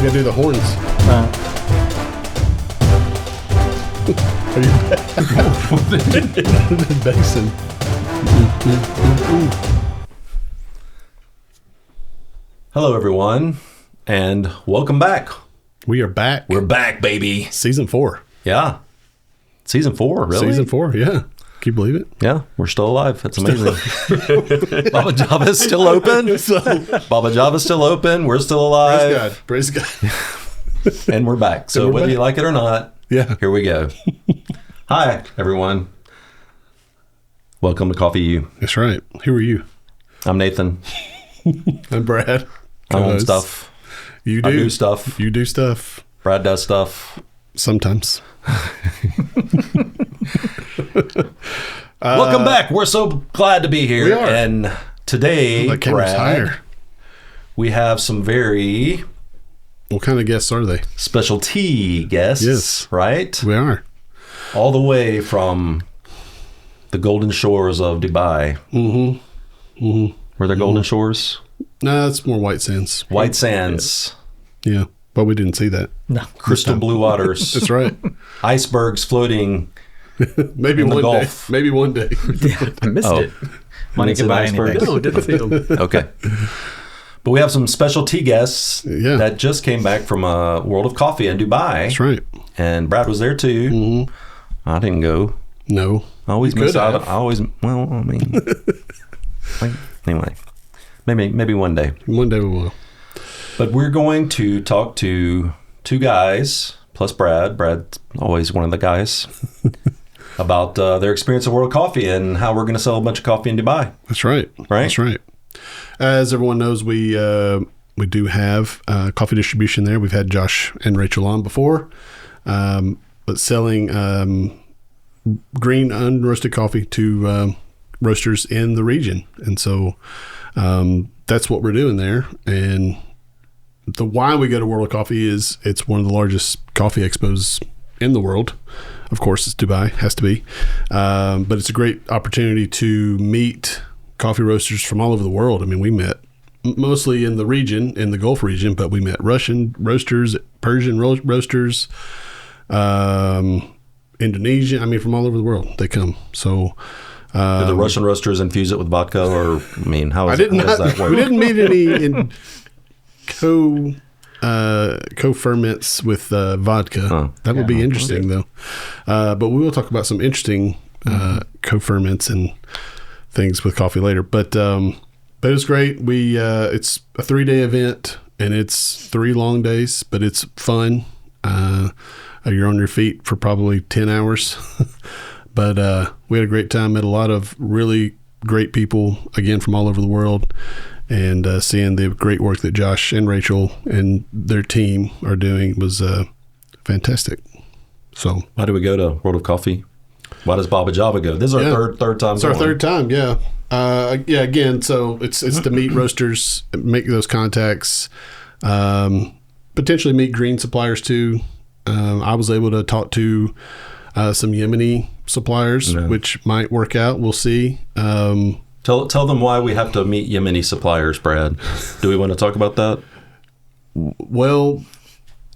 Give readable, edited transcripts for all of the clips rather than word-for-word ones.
You gotta do the horns. Are you basin? Hello, everyone, and welcome back. We are back. We're back, baby. Season 4. Yeah. Season 4, really? Season 4, yeah. Can you believe it? Yeah, we're still alive. That's amazing. Baba Java's still open. Baba Java's still open. We're still alive. Praise God. And we're back. So we're whether back. you like it or not, Yeah. here we go. Hi, everyone. Welcome to CoffeeU. That's right. Who are you? I'm Nathan. I'm Brad. I own Co-host. stuff. You do. I do stuff. You do stuff. Brad does stuff. Sometimes. Welcome back. We're so glad to be here. We are. And today, That camera's Brad, higher. we have some very What kind of guests are they? specialty guests. Yes. Right? We are. All the way from the golden shores of Dubai. Were there golden shores? No, it's more white sands. White sands. Yeah. But we didn't see that. No. Crystal blue waters. That's right. Icebergs floating. Maybe In the one Gulf. day. Maybe one day. I missed Oh. it. Money It's can an buy iceberg. anything. No, didn't see them. Okay. But we have some specialty guests Yeah. that just came back from a World of Coffee in Dubai. That's right. And Brad was there too. I didn't go. No. I always You miss could out. have. I always, well, I mean, anyway, maybe one day. One day we will. But we're going to talk to two guys plus Brad. Brad's always one of the guys about their experience of World Coffee and how we're going to sell a bunch of coffee in Dubai. That's right. Right? That's right. As everyone knows, we do have coffee distribution there. We've had Josh and Rachel on before, but selling green unroasted coffee to roasters in the region. And so that's what we're doing there. And the why we go to World of Coffee is it's one of the largest coffee expos in the world. Of course, it's Dubai, has to be. But it's a great opportunity to meet coffee roasters from all over the world. I mean, we met mostly in the region, in the Gulf region, but we met Russian roasters, Persian roasters, Indonesian. I mean, from all over the world, they come. So, Did the Russian roasters infuse it with vodka, or I mean, how does we didn't meet any in co-ferments with vodka. Oh, that would be interesting, though. But we will talk about some interesting co-ferments and things with coffee later. But it's great. We it's a 3-day event, and it's 3 long days, but it's fun. You're on your feet for probably 10 hours. But we had a great time. Met a lot of really great people, again, from all over the world. And seeing the great work that Josh and Rachel and their team are doing was fantastic. So Why do we go to World of Coffee? Why does Baba Java go? This is our third time. it's our third time. Yeah. Again, so it's to meet roasters, make those contacts, potentially meet green suppliers too. I was able to talk to some Yemeni suppliers, which might work out. We'll see. Tell them why we have to meet Yemeni suppliers, Brad. Do we want to talk about that? Well,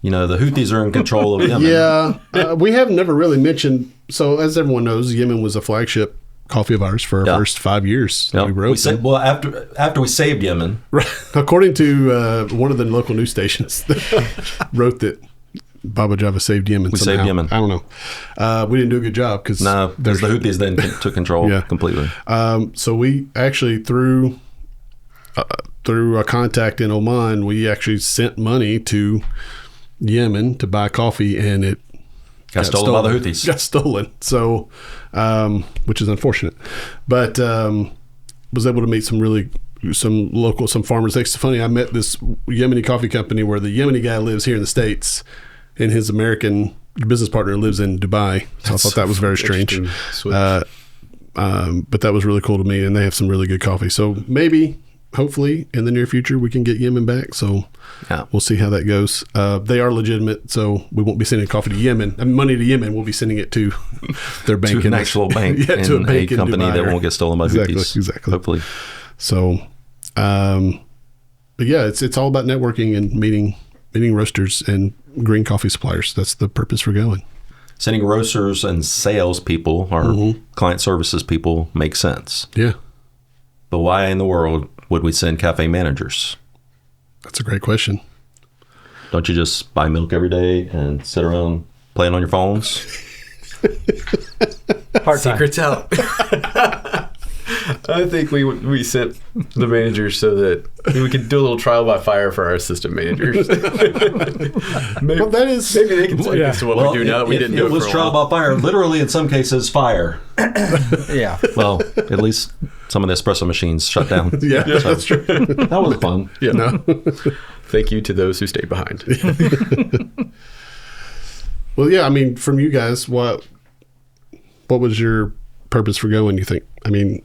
You know, the Houthis are in control of Yemen. yeah, we have never really mentioned. So, as everyone knows, Yemen was a flagship coffee of ours for our first 5 years. Yeah. We wrote after we saved Yemen. right. According to one of the local news stations, wrote that Baba Java saved Yemen. We saved Yemen. I don't know. We didn't do a good job because No, there's the Houthis then took control completely. So we actually through a contact in Oman, we actually sent money to Yemen to buy coffee, and it Got stolen by the Houthis. Got stolen. So, which is unfortunate, but was able to meet some farmers. It's funny. I met this Yemeni coffee company where the Yemeni guy lives here in the States, and his American business partner lives in Dubai. So I thought that was very strange. But that was really cool to me, and they have some really good coffee. So maybe, hopefully, in the near future, we can get Yemen back. So we'll see how that goes. They are legitimate, so we won't be sending coffee to Yemen. Money to Yemen, we'll be sending it to their bank. To an actual bank. Yeah, to a bank in company Dubai, that won't get stolen by Houthis. Exactly. meeting roasters and green coffee suppliers. That's the purpose for going. Sending roasters and sales people or client services people makes sense. Yeah. But why in the world would we send cafe managers? That's a great question. Don't you just buy milk every day and sit around playing on your phones? Secrets out. I think we sent the managers so that we could do a little trial by fire for our assistant managers. maybe, Well, that is... maybe they can take us to what we do now that we didn't do it was for a trial while. by fire, literally in some cases fire. Yeah. Well, at least some of the espresso machines shut down. Yeah, that's true. That was fun. Yeah. No. Thank you to those who stayed behind. Well, yeah, I mean, from you guys, what was your purpose for going, you think? I mean...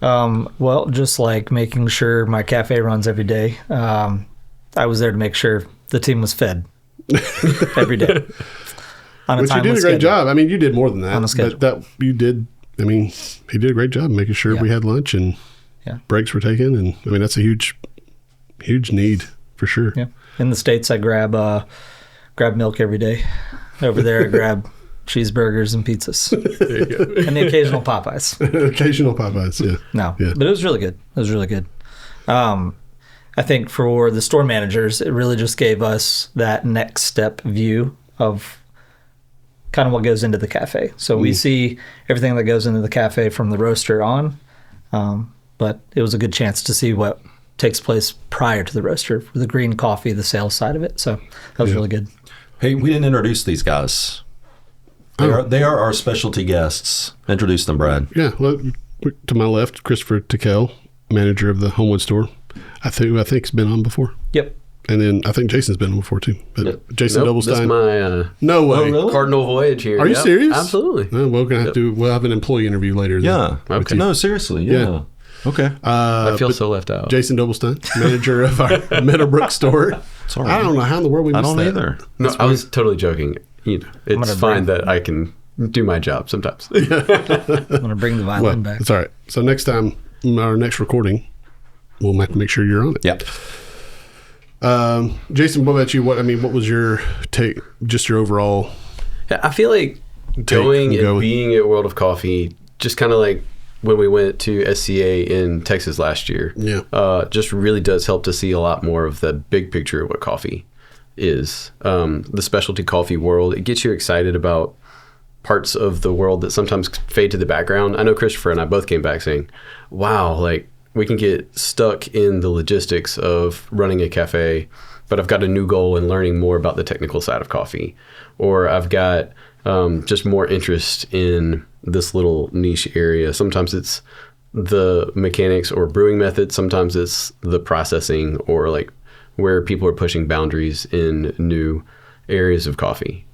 Well, just like making sure my cafe runs every day. I was there to make sure the team was fed every day. Which you did a great job. I mean, you did more than that. On a schedule. But you did, I mean, he did a great job making sure we had lunch and breaks were taken. And I mean, that's a huge need for sure. Yeah. In the States, I grab milk every day. Over there, I grab cheeseburgers and pizzas. There you go. And the occasional Popeyes. Occasional Popeyes, yeah. No, Yeah. but it was really good. It was really good. I think for the store managers, it really just gave us that next step view of kind of what goes into the cafe. So we see everything that goes into the cafe from the roaster on, but it was a good chance to see what takes place prior to the roaster, the green coffee, the sales side of it. So that was really good. Hey, we didn't introduce these guys. They are our specialty guests. Introduce them, Brad. Yeah, well, to my left, Christopher Tickell, manager of the Homewood store. I think's been on before. Yep. And then I think Jason's been on before too. But Jayson Nope, this is Dobelstein. my No way. Oh, really? cardinal voyage here. Are you Yep, serious? Absolutely. No, we'll have an employee interview later. Yeah. Okay. No, seriously. Yeah. Okay. I feel so left out. Jayson Dobelstein, manager of our Meadowbrook store. Sorry. I don't know how in the world we missed I don't that. either. No, I was totally joking. You know, it's gonna fine bring- that I can do my job sometimes. I'm going to bring the Well, violin back. it's all right. So next time, our next recording, we'll have to make sure you're on it. Yep. Jason, what about you? What was your take? Just your overall? Yeah, I feel like going and going. being at World of Coffee, just kind of like when we went to SCA in Texas last year, just really does help to see a lot more of the big picture of what coffee is. The specialty coffee world, it gets you excited about parts of the world that sometimes fade to the background. I know Christopher and I both came back saying, wow, like we can get stuck in the logistics of running a cafe, but I've got a new goal in learning more about the technical side of coffee, or I've got just more interest in this little niche area. Sometimes it's the mechanics or brewing methods. Sometimes it's the processing or like where people are pushing boundaries in new areas of coffee.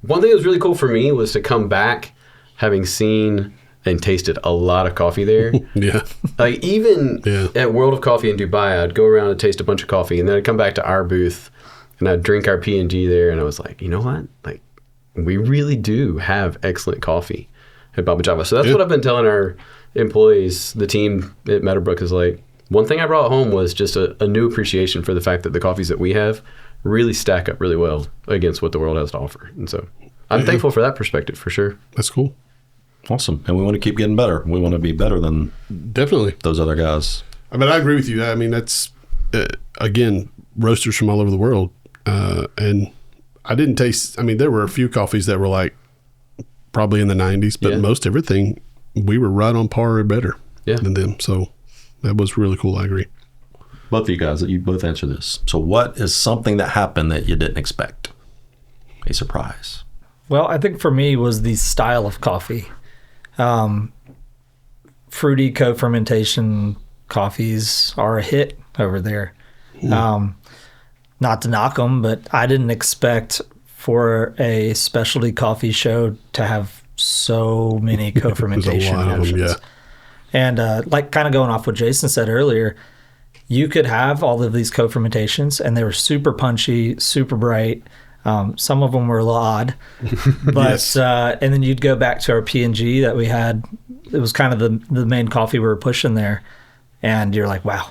One thing that was really cool for me was to come back having seen and tasted a lot of coffee there. Yeah. Like even at World of Coffee in Dubai, I'd go around and taste a bunch of coffee, and then I'd come back to our booth and I'd drink our P&G there, and I was like, you know what? Like, we really do have excellent coffee at Baba Java. So that's what I've been telling our employees. The team at Meadowbrook is like, one thing I brought home was just a new appreciation for the fact that the coffees that we have really stack up really well against what the world has to offer. And so I'm thankful for that perspective for sure. That's cool. Awesome. And we want to keep getting better. We want to be better than Definitely. those other guys. I mean, I agree with you. I mean, that's, again, roasters from all over the world. And I didn't taste, I mean, there were a few coffees that were like probably in the 90s, but most everything, we were right on par or better than them. So that was really cool. I agree. Both of you guys, you both answer this. So what is something that happened that you didn't expect? A surprise. Well, I think for me was the style of coffee. Fruity co-fermentation coffees are a hit over there. Not to knock them, but I didn't expect for a specialty coffee show to have so many co-fermentation There's a lot of them, options. And like kind of going off what Jason said earlier, you could have all of these co-fermentations and they were super punchy, super bright. Some of them were a little odd, but and then you'd go back to our P&G that we had. It was kind of the main coffee we were pushing there, and you're like, wow,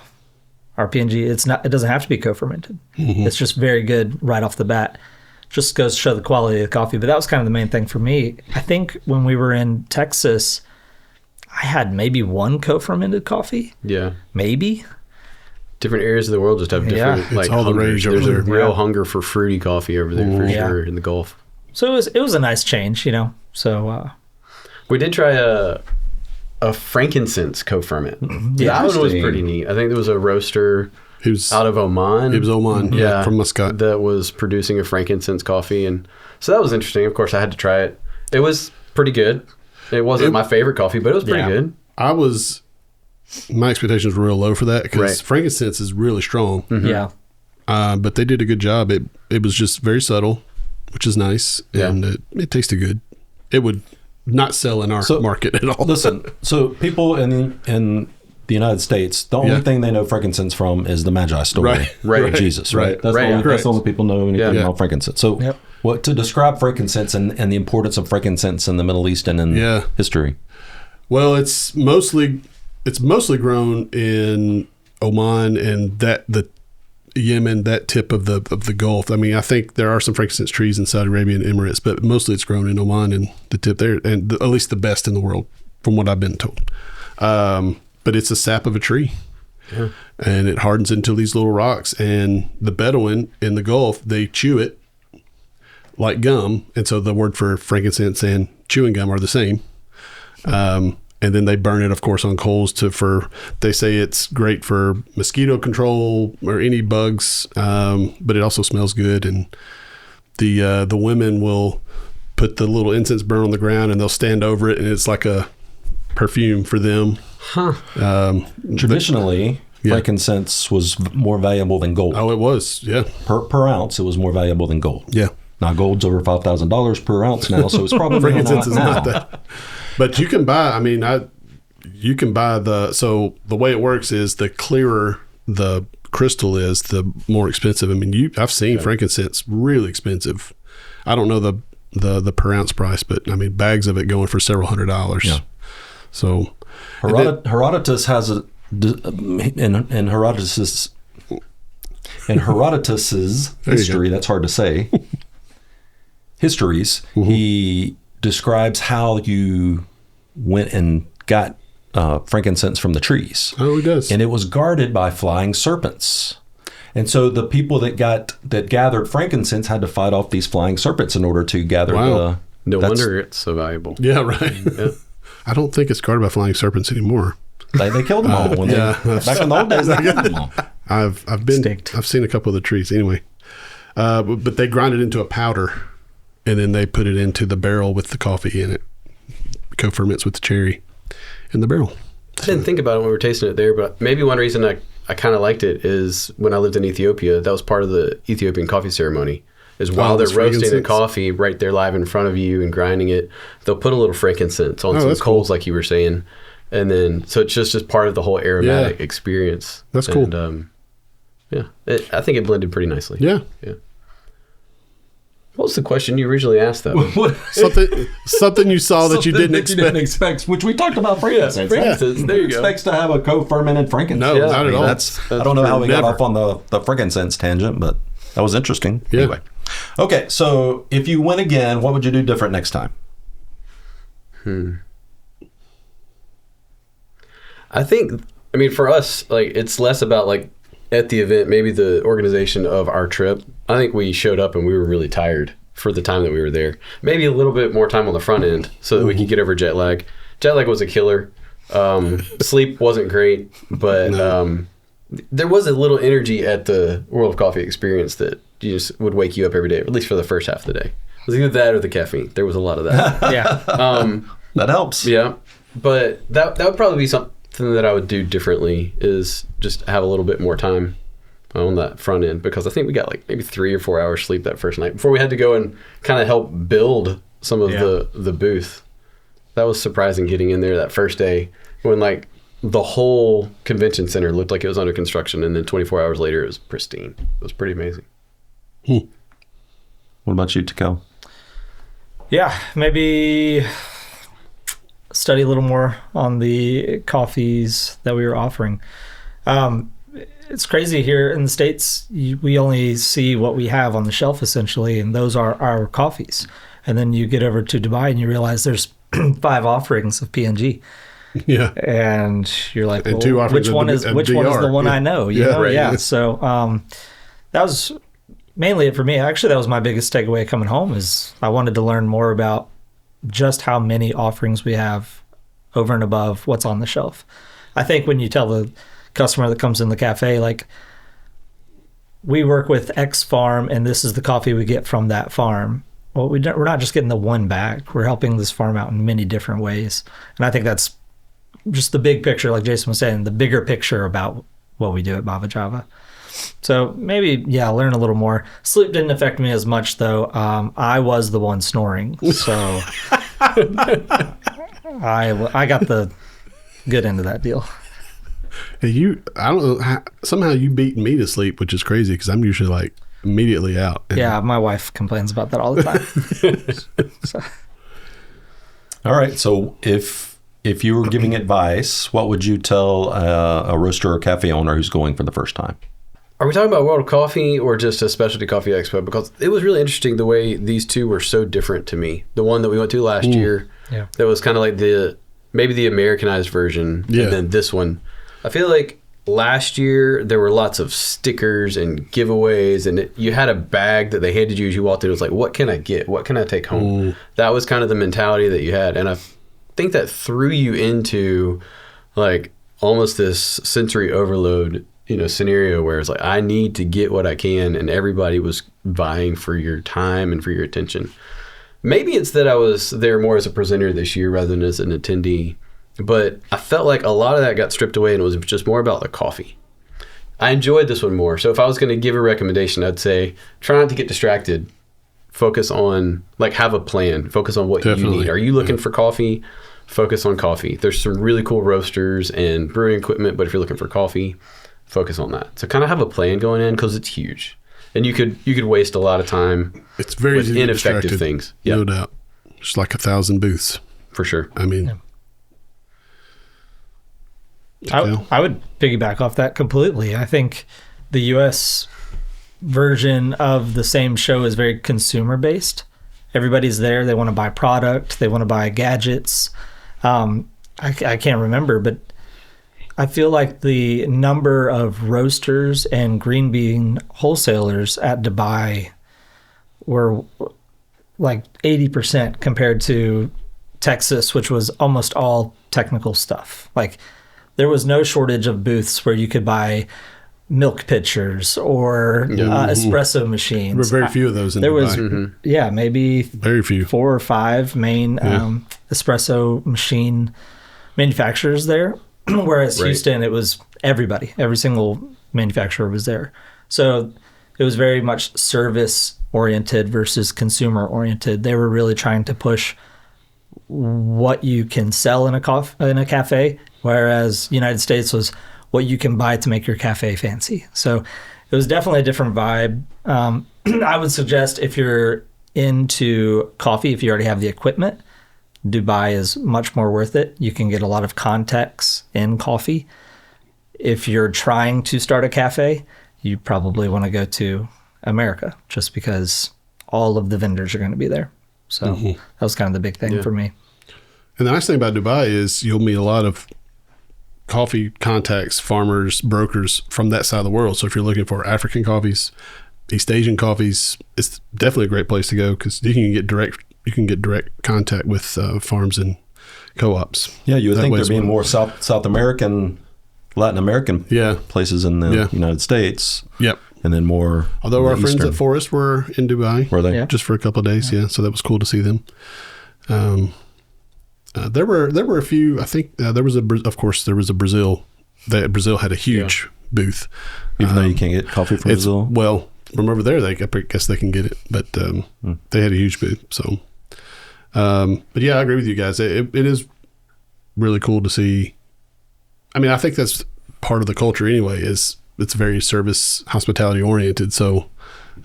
RPNG. It doesn't have to be co-fermented. It's just very good right off the bat. Just goes to show the quality of the coffee. But that was kind of the main thing for me. I think when we were in Texas, I had maybe one co-fermented coffee. Yeah. Maybe. Different areas of the world just have different it's all the rage over There's there. a real hunger for fruity coffee over there for Yeah. sure in the Gulf. So it was a nice change, So We did try a frankincense co-ferment. Yeah. That one was pretty neat. I think there was a roaster He was out of Oman. It was Oman, from Muscat. That was producing a frankincense coffee, and so that was interesting. Of course, I had to try it. It was pretty good. It wasn't my favorite coffee, but it was pretty good. My expectations were real low for that because frankincense is really strong. Yeah. But they did a good job. It was just very subtle, which is nice, and it tasted good. It would not sell in our market at all. Listen, so people in the United States, the only thing they know frankincense from is the Magi story. Right. Of Jesus, right? That's, Right. that's the only people know anything about frankincense. So Yep. what to describe frankincense and the importance of frankincense in the Middle East and in history? Well, it's mostly grown in Oman and the Yemen, that tip of the Gulf. I mean, I think there are some frankincense trees in Saudi Arabia and Emirates, but mostly it's grown in Oman and the tip there, and at least the best in the world, from what I've been told. But it's a sap of a tree, and it hardens into these little rocks. And the Bedouin in the Gulf, they chew it like gum, and so the word for frankincense and chewing gum are the same. And then they burn it, of course, on coals they say it's great for mosquito control or any bugs, but it also smells good. And the women will put the little incense burn on the ground and they'll stand over it, and it's like a perfume for them. Traditionally, frankincense was more valuable than gold. Oh, it was, Per ounce, it was more valuable than gold. Yeah. Now gold's over $5,000 per ounce now, so it's probably Frankincense is now. not that. But you can buy, so the way it works is the clearer the crystal is, the more expensive. I mean, I've seen frankincense really expensive. I don't know the per ounce price, but I mean, bags of it going for several $100s. Yeah. So Herodotus has in Herodotus's history, that's hard to say. Histories, he describes how you went and got frankincense from the trees. Oh, he does. And it was guarded by flying serpents. And so the people that gathered frankincense had to fight off these flying serpents in order to gather No wonder it's so valuable. Yeah, right. I don't think it's guarded by flying serpents anymore. They killed them all. Back in the old days, they killed them all. I've seen a couple of the trees anyway. But they grind it into a powder, and then they put it into the barrel with the coffee in it. Co-ferments with the cherry in the barrel. I didn't think about it when we were tasting it there, but maybe one reason I kind of liked it is when I lived in Ethiopia, that was part of the Ethiopian coffee ceremony. Is while they're roasting the coffee right there live in front of you and grinding it, they'll put a little frankincense on some coals, like you were saying. And then, so it's just part of the whole aromatic experience. That's cool. And, I think it blended pretty nicely. Yeah. What was the question you originally asked, though? something you saw that you didn't expect. Which we talked about frankincense. Frankincense, there you go. Expects to have a co-fermented frankincense. No, not at all. I don't know how we got off on the frankincense tangent, but that was interesting. Yeah. Anyway. Okay, so if you win again, what would you do different next time? I think, for us, it's less about at the event, maybe the organization of our trip. I think we showed up and we were really tired for the time that we were there. Maybe a little bit more time on the front end so that we could get over jet lag. Jet lag was a killer. Sleep wasn't great, but there was a little energy at the World of Coffee experience that you just would wake you up every day, at least for the first half of the day. It was either that or the caffeine. There was a lot of that. That helps. Yeah, but that would probably be something that I would do differently, is just have a little bit more time on that front end, because I think we got maybe 3 or 4 hours sleep that first night before we had to go and kind of help build some of the booth. That was surprising, getting in there that first day when the whole convention center looked like it was under construction, and then 24 hours later it was pristine. It was pretty amazing. What about you, Tickell? Yeah, maybe study a little more on the coffees that we were offering. it's crazy here in the States. We only see what we have on the shelf essentially, and those are our coffees. And then you get over to Dubai and you realize there's 5 offerings of P&G. Yeah. And you're like, and well, 2 offerings which one is the one I know? You know? Right. Yeah. So that was mainly it for me. Actually, that was my biggest takeaway coming home is I wanted to learn more about just how many offerings we have over and above what's on the shelf. I think when you tell the customer that comes in the cafe, like, we work with X farm and this is the coffee we get from that farm. Well, we're not just getting the one bag. We're helping this farm out in many different ways. And I think that's just the big picture, like Jayson was saying, the bigger picture about what we do at Bava Java. So maybe, learn a little more. Sleep didn't affect me as much, though. I was the one snoring. So I got the good end of that deal. Hey, I don't know, somehow you beat me to sleep, which is crazy because I'm usually like immediately out. Yeah, my wife complains about that all the time. So. All right. So if you were giving advice, what would you tell a roaster or cafe owner who's going for the first time? Are we talking about World of Coffee or just a specialty coffee expo? Because it was really interesting the way these two were so different to me. The one that we went to last year, that was kind of like maybe the Americanized version, and then this one. I feel like last year there were lots of stickers and giveaways, and you had a bag that they handed you as you walked in. It was like, what can I get? What can I take home? That was kind of the mentality that you had, and I think that threw you into like almost this sensory overload, scenario where it's like, I need to get what I can, and everybody was vying for your time and for your attention. Maybe it's that I was there more as a presenter this year rather than as an attendee, but I felt like a lot of that got stripped away and it was just more about the coffee. I enjoyed this one more. So if I was going to give a recommendation, I'd say try not to get distracted. Focus on, have a plan. Focus on what you need. Are you looking for coffee? Focus on coffee. There's some really cool roasters and brewing equipment, but if you're looking for coffee, focus on that. So kind of have a plan going in because it's huge. And you could waste a lot of time. It's very with ineffective things. No doubt. Just like 1,000 booths. For sure. I mean, I would piggyback off that completely. I think the U.S. version of the same show is very consumer based. Everybody's there. They want to buy product. They want to buy gadgets. I can't remember, but I feel like the number of roasters and green bean wholesalers at Dubai were like 80% compared to Texas, which was almost all technical stuff. Like, there was no shortage of booths where you could buy milk pitchers or espresso machines. There were very few of those in Dubai. There was, maybe very few, 4 or 5 main espresso machine manufacturers there. Whereas Houston, it was everybody. Every single manufacturer was there. So it was very much service-oriented versus consumer-oriented. They were really trying to push what you can sell in a cafe, whereas United States was what you can buy to make your cafe fancy. So it was definitely a different vibe. I would suggest if you're into coffee, if you already have the equipment, Dubai is much more worth it. You can get a lot of context in coffee. If you're trying to start a cafe, you probably want to go to America just because all of the vendors are going to be there. So that was kind of the big thing for me. And the nice thing about Dubai is you'll meet a lot of coffee contacts, farmers, brokers from that side of the world. So if you're looking for African coffees, East Asian coffees, it's definitely a great place to go because you can get direct contact with farms and co-ops. Yeah, you would think there'd be more South American, Latin American places in the United States. Yep. And then more. Although our friends at Forest were in Dubai. Were they? Just for a couple of days, so that was cool to see them. There were a few. I think there was a Brazil. Brazil had a huge booth. Even though you can't get coffee from Brazil? Well, from over there, I guess they can get it. But they had a huge booth. So, but yeah, I agree with you guys. It is really cool to see. I mean, I think that's part of the culture anyway, is it's very service hospitality oriented. So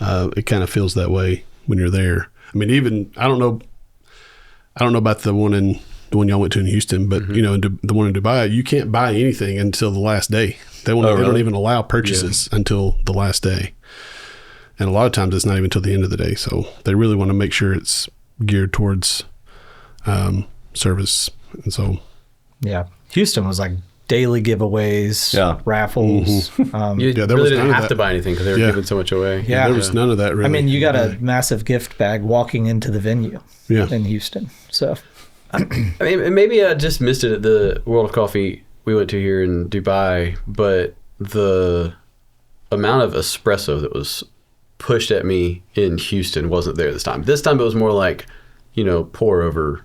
it kind of feels that way when you're there. I mean, even I don't know about the one in the one y'all went to in Houston, but you know, the one in Dubai, you can't buy anything until the last day. They don't even allow purchases until the last day. And a lot of times it's not even until the end of the day. So they really want to make sure it's geared towards service. And so, yeah, Houston was like daily giveaways, raffles. You really didn't have to buy anything because they were giving so much away. Yeah, there was none of that really. I mean, you got a massive gift bag walking into the venue in Houston. So, I mean, maybe I just missed it at the World of Coffee we went to here in Dubai, but the amount of espresso that was pushed at me in Houston wasn't there this time. This time it was more like, you know, pour over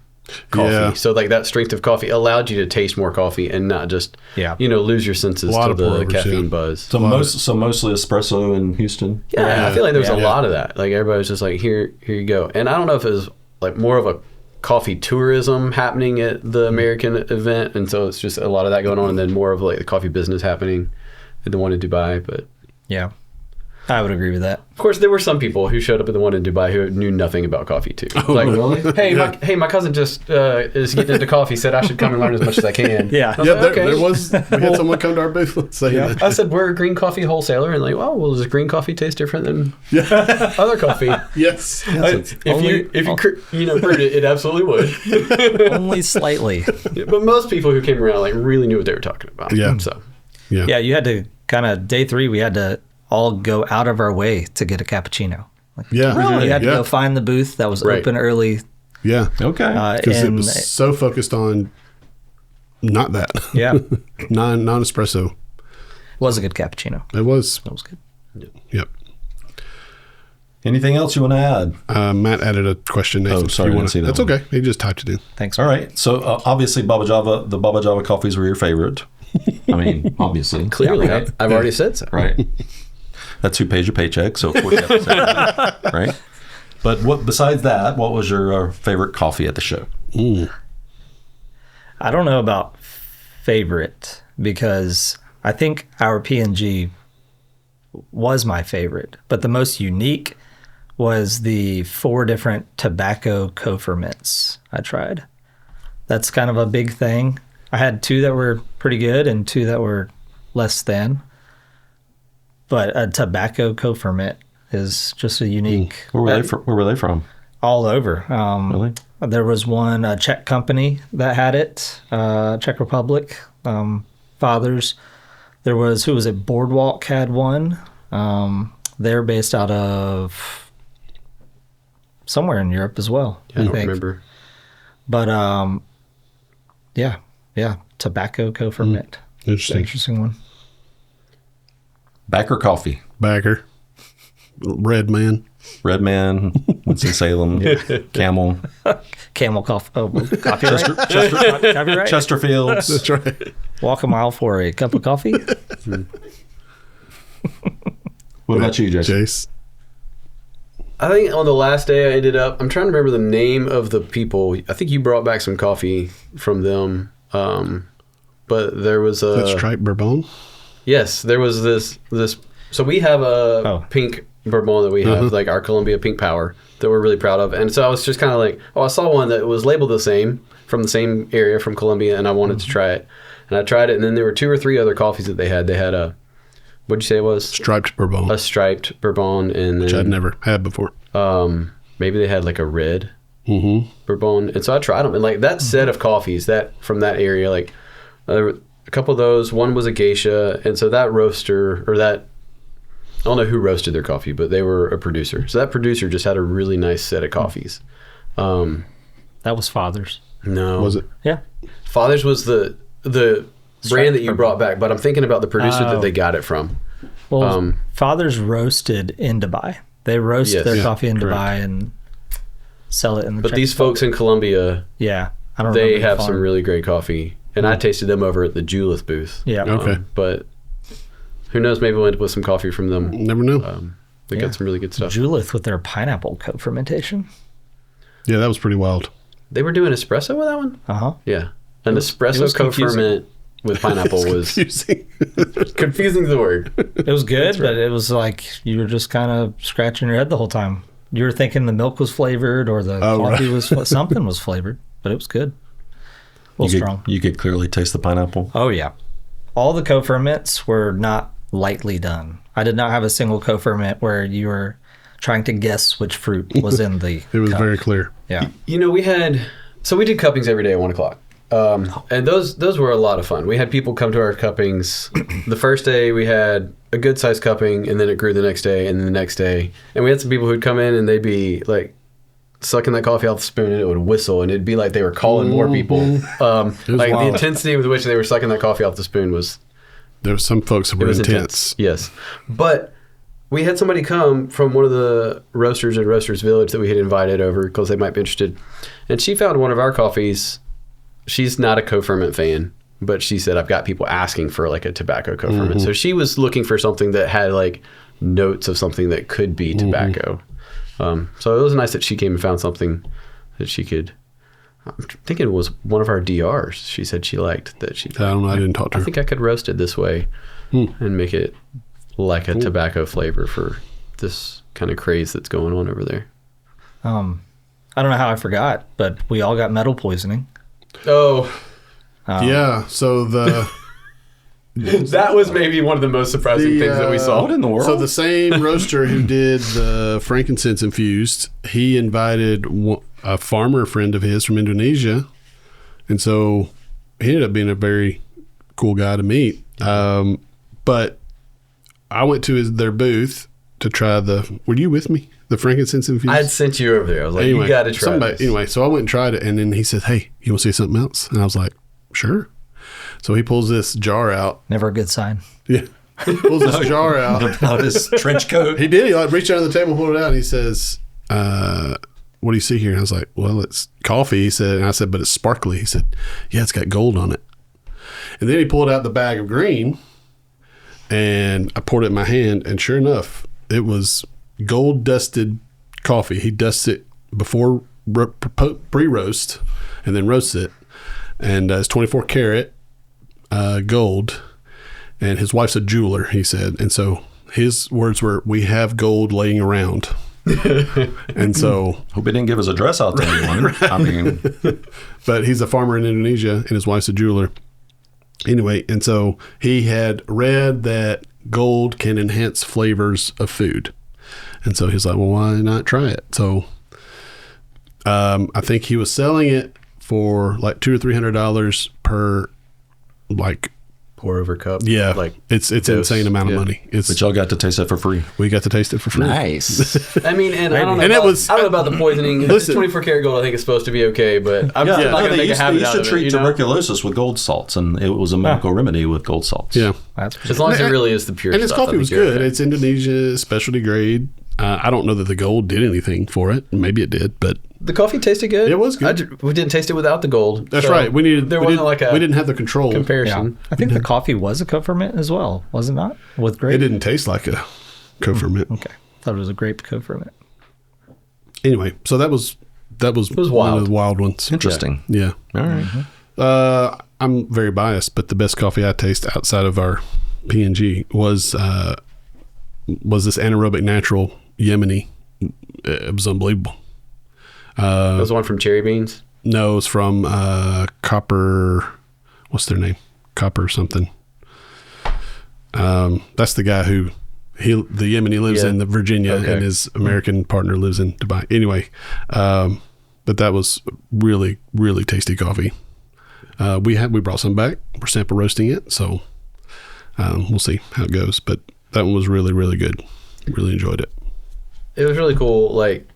coffee. Yeah. So like that strength of coffee allowed you to taste more coffee and not just, you know, lose your senses to the caffeine buzz. So mostly espresso in Houston. Yeah, I feel like there was a lot of that. Like everybody was just like, here you go. And I don't know if it was like more of a coffee tourism happening at the American event, and so it's just a lot of that going on, and then more of like the coffee business happening at the one in Dubai. But yeah, I would agree with that. Of course, there were some people who showed up at the one in Dubai who knew nothing about coffee too. Oh, like, really? Hey, my cousin just is getting into coffee. Said I should come and learn as much as I can. Yeah, there was. We had someone come to our booth saying that. I said we're a green coffee wholesaler, and like, well, does green coffee taste different than other coffee? Yes. If you brewed it, it absolutely would. Only slightly. But most people who came around like really knew what they were talking about. Yeah. So. Yeah, you had to kind of day 3. We had to all go out of our way to get a cappuccino. Like, really? You had to go find the booth that was open early. Yeah. Okay. Because it was so focused on not that. Yeah. non-espresso. Was a good cappuccino. It was. It was good. Yep. Anything else you want to add? Matt added a question. Nathan, sorry, I didn't see that. That's okay. He just typed it in. Thanks. All right. So obviously, the Baba Java coffees were your favorite. I mean, obviously. Clearly, I've already said so. Right. That's who pays your paycheck. So, of course, you have to say that, right? But besides that, what was your favorite coffee at the show? I don't know about favorite because I think our P&G was my favorite, but the most unique was the 4 different tobacco co-ferments I tried. That's kind of a big thing. I had 2 that were pretty good and 2 that were less than. But a tobacco co-ferment is just a unique... Where were they from? All over. Really? There was one, a Czech company that had it, Czech Republic, Fathers. There was, who was it, Boardwalk had one. They're based out of somewhere in Europe as well. Yeah, I don't remember. But yeah, tobacco co-ferment. Interesting one. Backer coffee. Backer. Red Man. Winston-Salem. Camel. Camel coffee. Oh, copyright. Copyright. Chesterfields. That's right. Walk a mile for a cup of coffee. What about you, Jason? Jace? I think on the last day I ended up, I'm trying to remember the name of the people. I think you brought back some coffee from them. But there was a... That striped bourbon? Yes, there was this. So we have a pink bourbon that we have, like our Columbia Pink Power, that we're really proud of. And so I was just kind of like, I saw one that was labeled the same, from the same area, from Columbia, and I wanted to try it. And I tried it, and then there were 2 or 3 other coffees that they had. They had a, what'd you say it was? Striped bourbon. A striped bourbon, and then... Which I'd never had before. Maybe they had like a red bourbon. And so I tried them. And like that set of coffees, that from that area, like a couple of those, one was a geisha. And so that roaster, or that, I don't know who roasted their coffee, but they were a producer. So that producer just had a really nice set of coffees. That was Father's. No. Was it? Yeah. Father's was the brand that you brought back, but I'm thinking about the producer that they got it from. Well, Father's roasted in Dubai. They roast their coffee in Dubai and sell it in the But these folks in Colombia, I don't know. They have some really great coffee. And I tasted them over at the Julith booth. Yeah. Okay. But who knows, maybe we'll end up with some coffee from them. Never know. They got some really good stuff. Julith with their pineapple co-fermentation. Yeah, that was pretty wild. They were doing espresso with that one? Uh-huh. Yeah. An espresso co-ferment with pineapple was... confusing. Confusing is the word. It was good, but it was like you were just kind of scratching your head the whole time. You were thinking the milk was flavored or the coffee was... Something was flavored, but it was good. strong. You could clearly taste the pineapple. Oh, yeah. All the co-ferments were not lightly done. I did not have a single co-ferment where you were trying to guess which fruit was in the It was cup. very clear. Yeah. You know, we did cuppings every day at 1 o'clock. And those were a lot of fun. We had people come to our cuppings. The first day we had a good sized cupping, and then it grew the next day, and then the next day. And we had some people who'd come in and they'd be like sucking that coffee out the spoon, and it would whistle, and it'd be like they were calling more people. Like wild. the intensity with which they were sucking that coffee off the spoon was. There were some folks that were intense. Yes. But we had somebody come from one of the roasters in Roasters Village that we had invited over because they might be interested. And she found one of our coffees. She's not a co-ferment fan, but she said, I've got people asking for like a tobacco co-ferment. So she was looking for something that had like notes of something that could be tobacco. So it was nice that she came and found something that she could. I'm thinking it was one of our DRs. She said she liked that. I don't know. I didn't talk to her. I think I could roast it this way and make it like a tobacco flavor for this kind of craze that's going on over there. I don't know how I forgot, but we all got metal poisoning. Oh, Yeah. So that was maybe one of the most surprising things that we saw. What in the world? So the same roaster who did the frankincense-infused, he invited a farmer friend of his from Indonesia, and so he ended up being a very cool guy to meet. But I went to their booth to try were you with me? The frankincense-infused? I had sent you over there. I was like, you got to try this. Anyway, so I went and tried it, and then he said, hey, you want to see something else? And I was like, sure. So he pulls this jar out. Never a good sign. Yeah. He pulls this jar out. About his trench coat. He did. He reached under the table, pulled it out, and he says, what do you see here? And I was like, well, it's coffee. He said, and I said, but it's sparkly. He said, yeah, it's got gold on it. And then he pulled out the bag of green, and I poured it in my hand, and sure enough, it was gold dusted coffee. He dusts it before pre-roast and then roasts it. And it's 24 karat gold. And his wife's a jeweler, he said. And so his words were, we have gold laying around. And so Hope he didn't give his address out to anyone. I mean, but he's a farmer in Indonesia, and his wife's a jeweler. Anyway, and so he had read that gold can enhance flavors of food. And so he's like, well, why not try it? So I think he was selling it for like $200 or $300 per, like, Pour over cup. yeah, Like it's insane amount of money. but y'all got to taste it for free. We got to taste it for free. Nice. I mean, and I don't know. And about, it was- I don't know about the poisoning. Listen. 24 karat gold, I think, is supposed to be okay, but I'm still not going to make a habit they out used of to it. treat You know? tuberculosis with gold salts, and it was a medical remedy with gold salts. Yeah. That's As long as it really is the pure And his stuff, I coffee think was you're good. okay. It's Indonesia specialty grade. I don't know that the gold did anything for it. Maybe it did, but The coffee tasted good. It was good. We didn't taste it without the gold. that's so right. We wasn't like a didn't have the control. yeah. comparison. I think the coffee was a co-ferment as well, was it not? With grape? It didn't taste like a co-ferment. Okay. Thought it was a grape co-ferment. Anyway, so that was one wild. of the wild ones. Interesting. Yeah. All right. I'm very biased, but the best coffee I taste outside of our P&G was this anaerobic natural Yemeni. It was unbelievable. That was one from Cherry Beans. No, it's from Copper. What's their name? Copper something. That's the guy who the Yemeni lives in the Virginia, Okay. and his American partner lives in Dubai. Anyway, but that was really, really tasty coffee. We brought some back. We're sample roasting it, so we'll see how it goes. But that one was really, really good. Really enjoyed it. It was really cool, like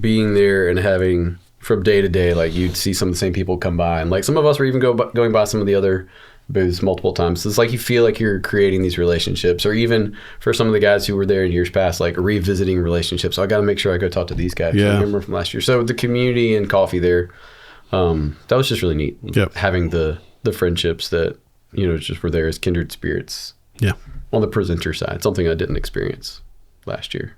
being there and having from day to day, like you'd see some of the same people come by, and like some of us were even going by some of the other booths multiple times. So it's like you feel like you're creating these relationships, or even for some of the guys who were there in years past, like revisiting relationships. So I got to make sure I go talk to these guys. Yeah. I remember from last year. So the community and coffee there, that was just really neat. Yep. Having the friendships that just were there as kindred spirits. Yeah. On the presenter side, something I didn't experience last year.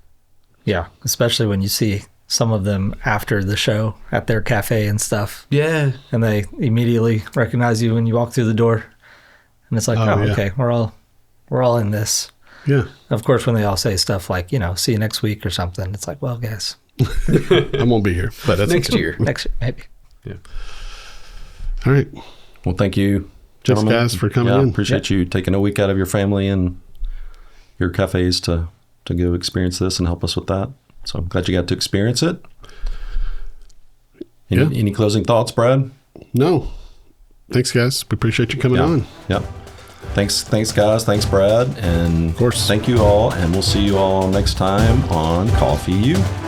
Yeah, especially when you see some of them after the show at their cafe and stuff, Yeah. and they immediately recognize you when you walk through the door, and it's like, Oh, yeah. okay, we're all in this. Yeah. Of course, when they all say stuff like, see you next week or something, it's like, well, guys, I won't be here, but that's Next okay. year. next year maybe. All right. Well, thank you, Thanks, gentlemen. guys, for coming in. Appreciate you taking a week out of your family and your cafes to go experience this and help us with that. So I'm glad you got to experience it. Any closing thoughts, Brad? No. Thanks, guys. We appreciate you coming on. Yep. Thanks, guys. Thanks, Brad. And of course, thank you all. And we'll see you all next time on CoffeeU.